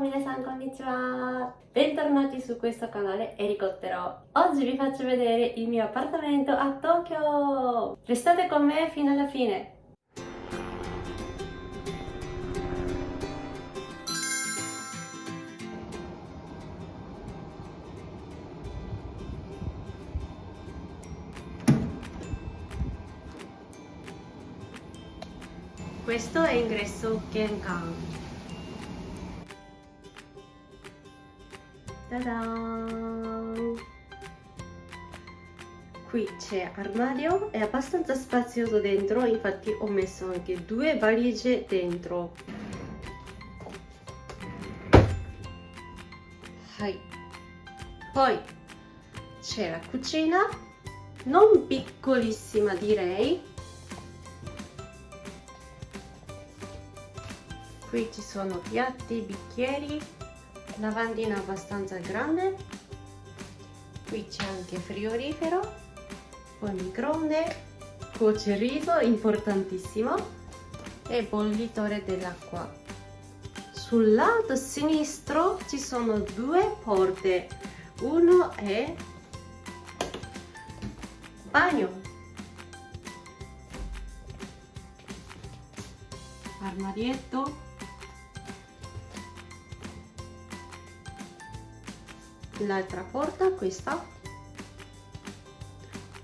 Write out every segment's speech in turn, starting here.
minasan konnichiwa! Bentornati su questo canale Elicottero. Oggi vi faccio vedere il mio appartamento a Tokyo! Restate con me fino alla fine! Questo è l'ingresso Genkan. Ta-da! Qui c'è armadio, è abbastanza spazioso dentro, infatti ho messo anche due valigie dentro. Hai. Poi c'è la cucina, non piccolissima direi. Qui ci sono piatti, bicchieri, lavandina abbastanza grande, qui c'è anche frigorifero, poi microonde, cuoce riso importantissimo e bollitore dell'acqua. Sul lato sinistro ci sono due porte, uno è bagno, armadietto, l'altra porta, questa,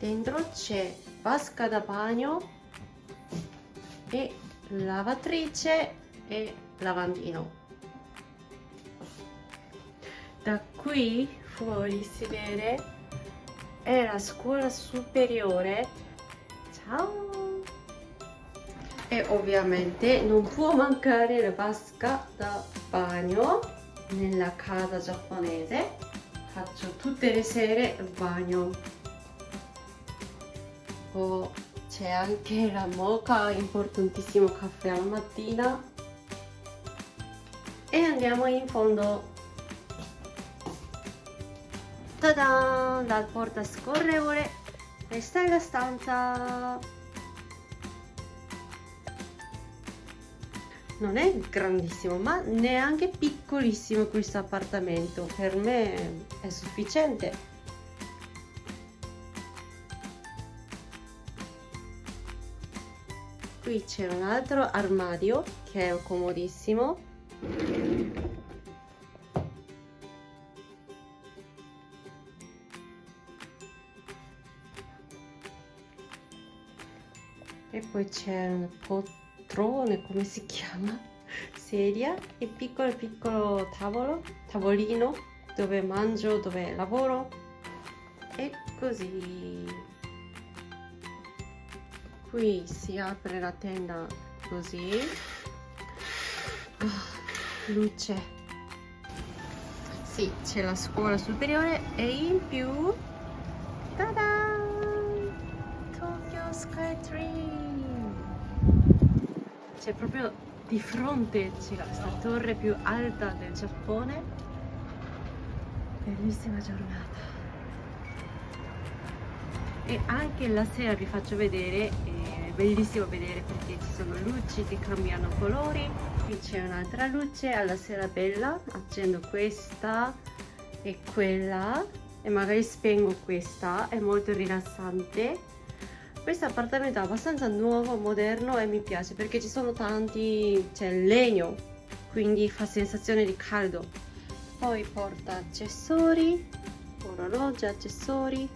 dentro c'è vasca da bagno e lavatrice e lavandino. Da qui fuori si vede è la scuola superiore. Ciao! E ovviamente non può mancare la vasca da bagno nella casa giapponese. Faccio tutte le sere il bagno. Oh, c'è anche la moka, importantissimo caffè alla mattina. E andiamo in fondo. Ta-da! La porta scorrevole. Questa è la stanza. Non è grandissimo, ma neanche piccolissimo questo appartamento. Per me è sufficiente. Qui c'è un altro armadio che è comodissimo. E poi c'è un poltrone, come si chiama? Sedia e piccolo tavolino dove mangio, dove lavoro e così. Qui si apre la tenda così. Luce. Sì, c'è la scuola superiore e in più tada! Tokyo Skytree! C'è proprio di fronte c'è questa torre più alta del Giappone. Bellissima giornata. E anche la sera vi faccio vedere, è bellissimo vedere perché ci sono luci che cambiano colori. Qui c'è un'altra luce alla sera bella, accendo questa e quella e magari spengo questa, è molto rilassante. Questo appartamento è abbastanza nuovo, moderno e mi piace perché ci sono tanti, c'è il legno, quindi fa sensazione di caldo. Poi porta accessori, orologi, accessori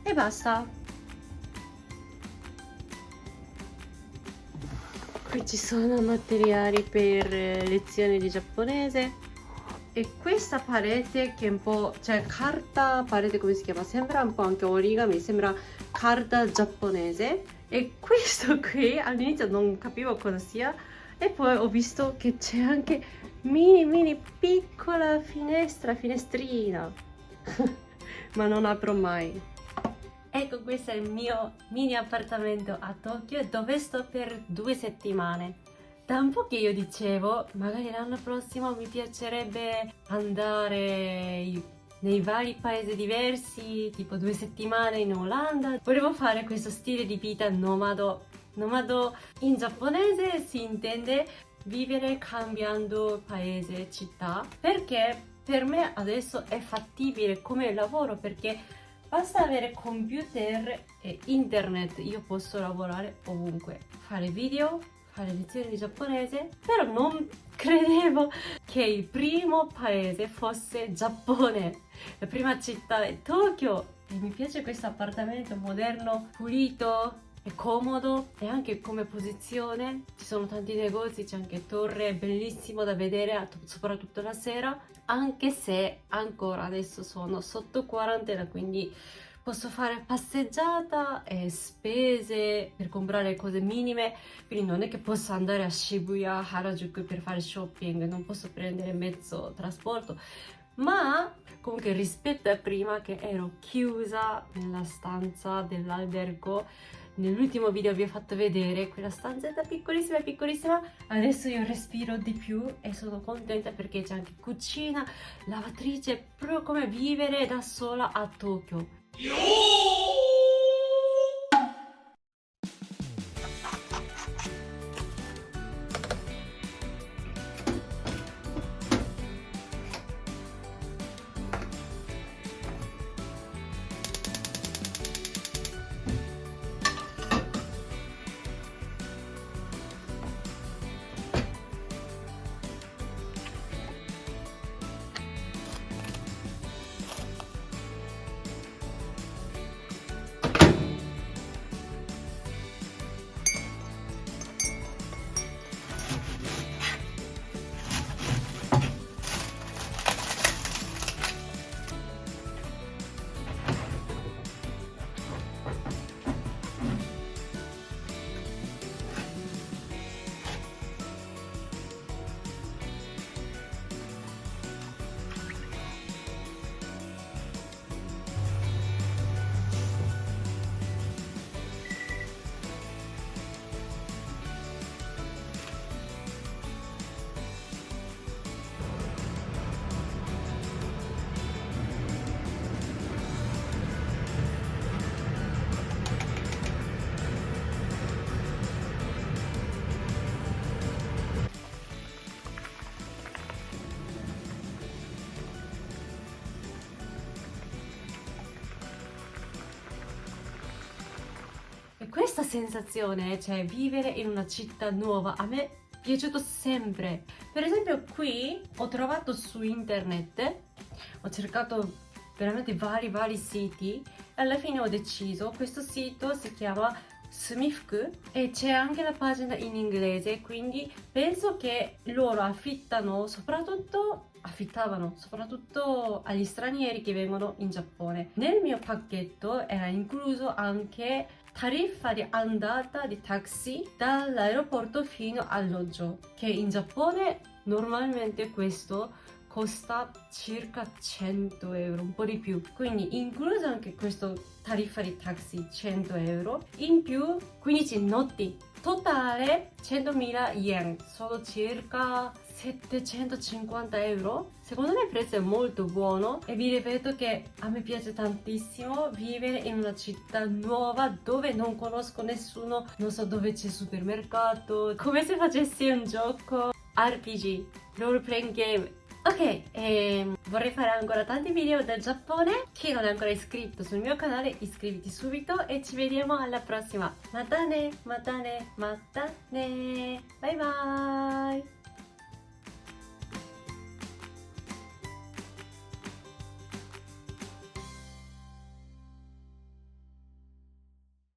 e basta. Qui ci sono materiali per lezioni di giapponese e questa parete che è un po', cioè carta, parete come si chiama? Sembra un po' anche origami, sembra carta giapponese. E questo qui all'inizio non capivo cosa sia e poi ho visto che c'è anche mini piccola finestrina ma non apro mai. Ecco, questo è il mio mini appartamento a Tokyo dove sto per 2 settimane. Da un po' che io dicevo, magari l'anno prossimo mi piacerebbe andare nei vari paesi diversi, tipo 2 settimane in Olanda. Volevo fare questo stile di vita nomado. Nomado in giapponese si intende vivere cambiando paese, città, perché per me adesso è fattibile come lavoro, perché basta avere computer e internet, io posso lavorare ovunque, fare video, fare lezioni di giapponese, però non credevo che il primo paese fosse Giappone, la prima città è Tokyo. E mi piace questo appartamento moderno, pulito, è comodo e anche come posizione. Ci sono tanti negozi, c'è anche torre, è bellissimo da vedere, soprattutto la sera, anche se ancora adesso sono sotto quarantena, quindi posso fare passeggiata e spese per comprare cose minime, quindi non è che posso andare a Shibuya, Harajuku per fare shopping, non posso prendere mezzo trasporto, ma comunque rispetto a prima che ero chiusa nella stanza dell'albergo. Nell'ultimo video vi ho fatto vedere quella stanzetta piccolissima piccolissima, adesso io respiro di più e sono contenta perché c'è anche cucina, lavatrice, proprio come vivere da sola a Tokyo. E questa sensazione, cioè vivere in una città nuova, a me è piaciuto sempre. Per esempio qui ho trovato su internet, ho cercato veramente vari siti e alla fine ho deciso, questo sito si chiama Sumifuku e c'è anche la pagina in inglese, quindi penso che loro affittavano soprattutto agli stranieri che vengono in Giappone. Nel mio pacchetto era incluso anche tariffa di andata di taxi dall'aeroporto fino all'alloggio, che in Giappone normalmente questo costa circa 100 euro, un po' di più, quindi incluso anche questo tariffa di taxi 100 euro, in più 15 notti, totale 100.000 yen, sono circa 750 euro. Secondo me il prezzo è molto buono e vi ripeto che a me piace tantissimo vivere in una città nuova dove non conosco nessuno, non so dove c'è il supermercato, come se facessi un gioco RPG, role playing game. Ok, vorrei fare ancora tanti video del Giappone. Chi non è ancora iscritto sul mio canale, iscriviti subito e ci vediamo alla prossima. Matane, matane, matane. Bye bye.